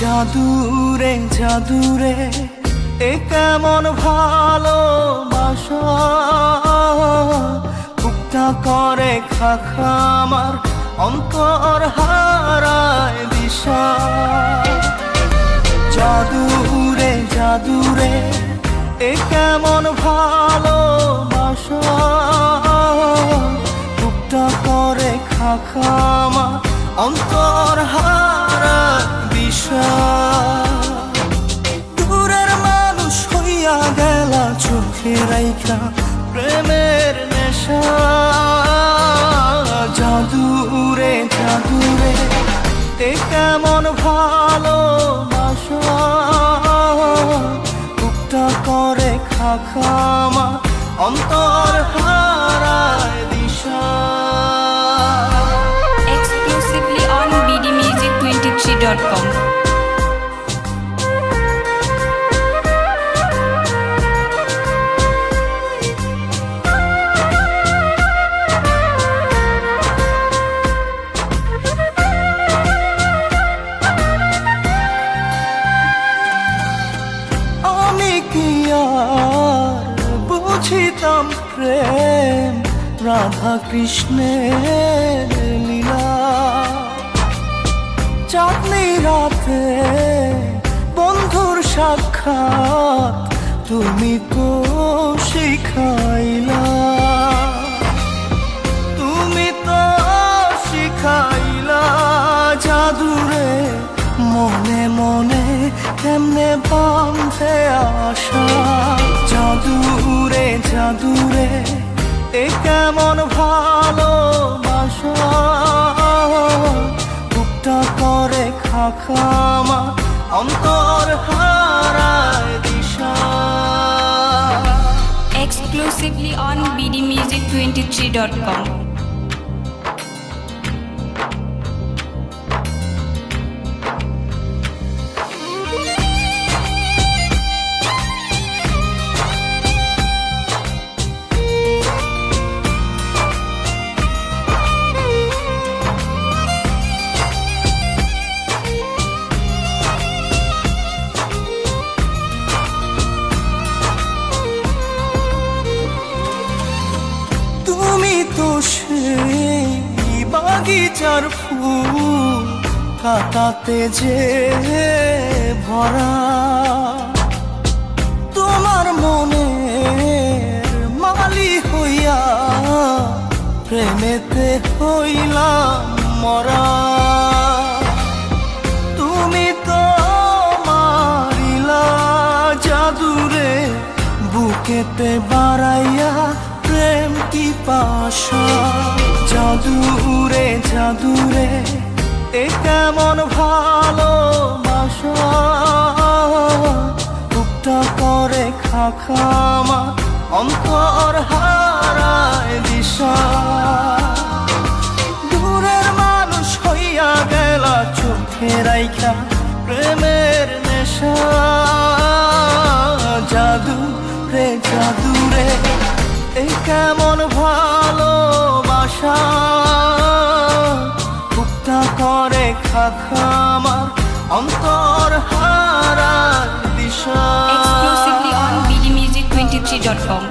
জাদুরে জাদুরে এ কেমন ভালোবাসা, বুকটা করে খাখা আমার অন্তর হারায় দিশা। জাদুরে জাদুরে এ কেমন ভালোবাসা, বুকটা করে খাখা আমার অন্তর হারায় দিশা। দূরের মানুষ হইয়া গেলা চোখে রাইখা প্রেমের নেশা। জাদুরে জাদুরে এ কেমন ভালোবাসা, বুকটা করে খাখা আমার অন্তর হারায় দিশা। Exclusively on bdmusic23.com. আমি কি আর বুঝিতাম প্রেম, রাধা কৃষ্ণের লীলা। চাঁদনি রাতে বন্ধুর সাক্ষাৎ তুমি তো শিখাইলা, তুমি তো শিখাইলা। জাদুরে মনে মনে কেমনে বাঁধে আশা। জাদুরে জাদুরে এ কেমন ভালোবাসা, বুকটা করে খাখা আমার অন্তর হারায় দিশা। Exclusively on bdmusic23.com. তুমি তো সেই বাগিচার ফুল, কাটাতে যে ভরা। তোমার মনের মালি হইয়া প্রেমেতে হইলাম মরা। তুমি তো মারিলা জাদুরে বুকেতে বাড়াইয়া প্রেম কি পাশা। জাদুরে জাদুরে এ কেমন ভালোবাসা, বুকটা করে খাখা আমার অন্তর হারায় দিশা। দূরের মানুষ হইয়া গেলা চোখে রাইখা প্রেমের নেশা। জাদুরে জাদুরে এ কেমন ভালোবাসা, বুকটা করে খাখা আমার অন্তর হারায় দিশা। Exclusively on bdmusic23.com.